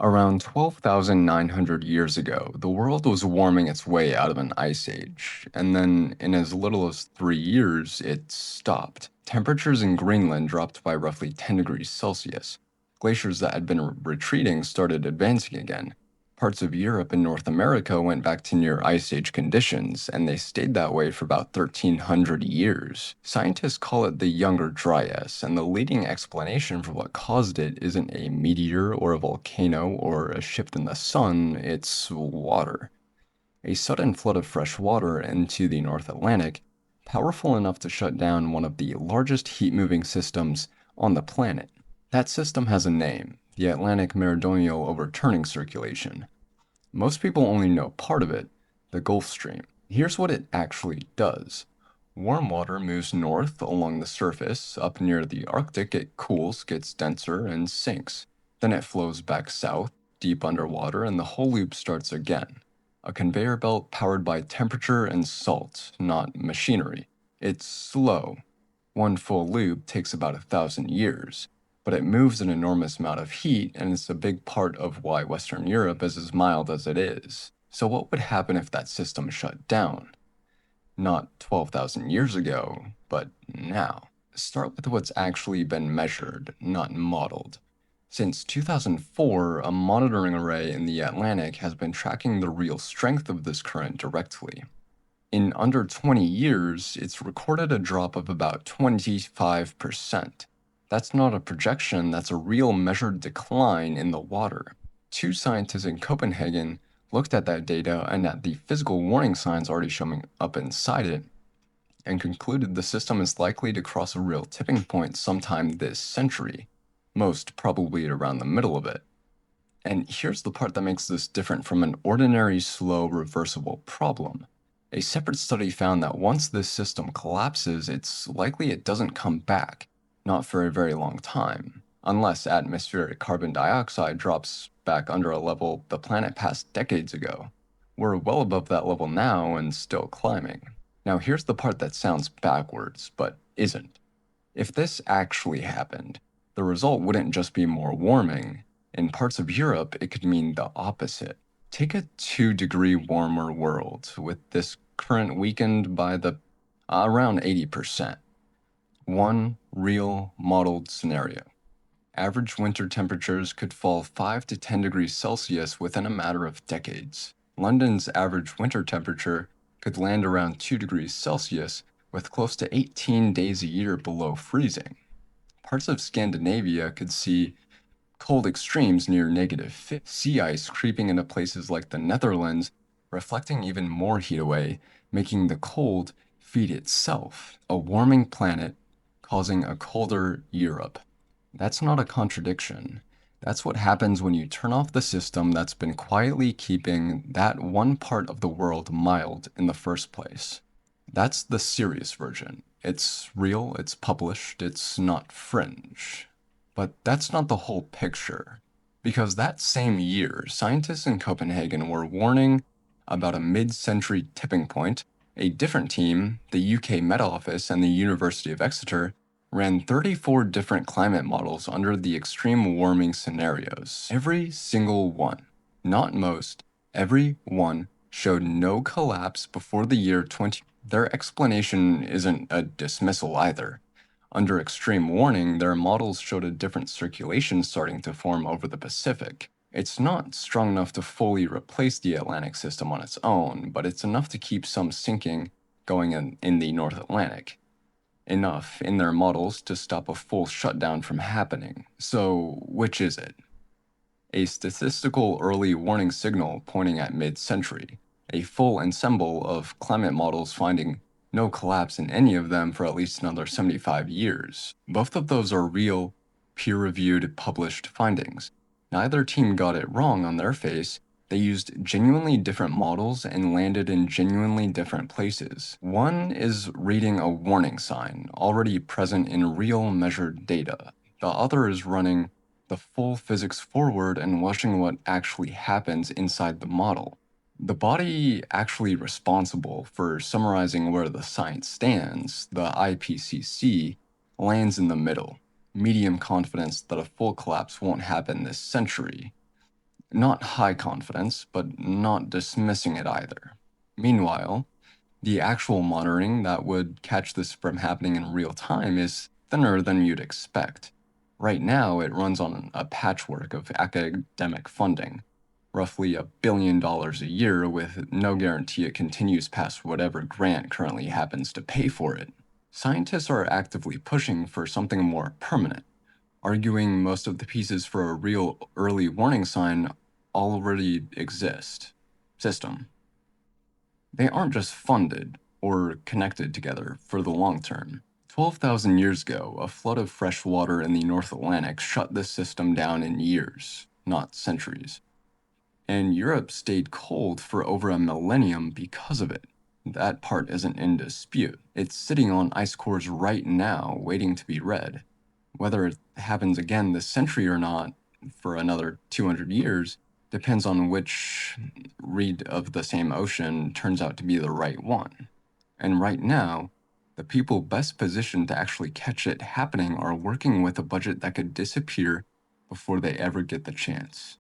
Around 12,900 years ago, the world was warming its way out of an ice age, and then in as little as 3 years, it stopped. Temperatures in Greenland dropped by roughly 10 degrees Celsius. Glaciers that had been retreating started advancing again. Parts of Europe and North America went back to near ice age conditions, and they stayed that way for about 1,300 years. Scientists call it the Younger Dryas, and the leading explanation for what caused it isn't a meteor or a volcano or a shift in the sun, it's water. A sudden flood of fresh water into the North Atlantic, powerful enough to shut down one of the largest heat-moving systems on the planet. That system has a name, the Atlantic Meridional Overturning Circulation. Most people only know part of it, the Gulf Stream. Here's what it actually does. Warm water moves north along the surface. Up near the Arctic, it cools, gets denser, and sinks. Then it flows back south, deep underwater, and the whole loop starts again. A conveyor belt powered by temperature and salt, not machinery. It's slow. One full loop takes about 1,000 years, but it moves an enormous amount of heat, and it's a big part of why Western Europe is as mild as it is. So what would happen if that system shut down? Not 12,000 years ago, but now. Start with what's actually been measured, not modeled. Since 2004, a monitoring array in the Atlantic has been tracking the real strength of this current directly. In under 20 years, it's recorded a drop of about 25%. That's not a projection, that's a real measured decline in the water. Two scientists in Copenhagen looked at that data and at the physical warning signs already showing up inside it, and concluded the system is likely to cross a real tipping point sometime this century, most probably around the middle of it. And here's the part that makes this different from an ordinary slow reversible problem. A separate study found that once this system collapses, it's likely it doesn't come back, not for a very long time, unless atmospheric carbon dioxide drops back under a level the planet passed decades ago. We're well above that level now and still climbing. Now here's the part that sounds backwards, but isn't. If this actually happened, the result wouldn't just be more warming. In parts of Europe, it could mean the opposite. Take a 2-degree warmer world, with this current weakened by the around 80%. One real modeled scenario. Average winter temperatures could fall 5 to 10 degrees Celsius within a matter of decades. London's average winter temperature could land around 2 degrees Celsius, with close to 18 days a year below freezing. Parts of Scandinavia could see cold extremes near -50. Sea ice creeping into places like the Netherlands, reflecting even more heat away, making the cold feed itself. A warming planet causing a colder Europe. That's not a contradiction. That's what happens when you turn off the system that's been quietly keeping that one part of the world mild in the first place. That's the serious version. It's real, it's published, it's not fringe. But that's not the whole picture. Because that same year, scientists in Copenhagen were warning about a mid-century tipping point. A different team, the UK Met Office and the University of Exeter, ran 34 different climate models under the extreme warming scenarios. Every single one, not most, every one showed no collapse before the year 20. Their explanation isn't a dismissal either. Under extreme warning, their models showed a different circulation starting to form over the Pacific. It's not strong enough to fully replace the Atlantic system on its own, but it's enough to keep some sinking going in the North Atlantic. Enough in their models to stop a full shutdown from happening. So, which is it? A statistical early warning signal pointing at mid-century, a full ensemble of climate models finding no collapse in any of them for at least another 75 years. Both of those are real, peer-reviewed, published findings. Neither team got it wrong on their face. They used genuinely different models and landed in genuinely different places. One is reading a warning sign already present in real measured data. The other is running the full physics forward and watching what actually happens inside the model. The body actually responsible for summarizing where the science stands, the IPCC, lands in the middle. Medium confidence that a full collapse won't happen this century. Not high confidence, but not dismissing it either. Meanwhile, the actual monitoring that would catch this from happening in real time is thinner than you'd expect. Right now, it runs on a patchwork of academic funding, roughly $1 billion a year, with no guarantee it continues past whatever grant currently happens to pay for it. Scientists are actively pushing for something more permanent, arguing most of the pieces for a real early warning sign already exist. System. They aren't just funded or connected together for the long term. 12,000 years ago, a flood of fresh water in the North Atlantic shut this system down in years, not centuries. And Europe stayed cold for over a millennium because of it. That part isn't in dispute. It's sitting on ice cores right now, waiting to be read. Whether it happens again this century or not, for another 200 years, depends on which read of the same ocean turns out to be the right one. And right now, the people best positioned to actually catch it happening are working with a budget that could disappear before they ever get the chance.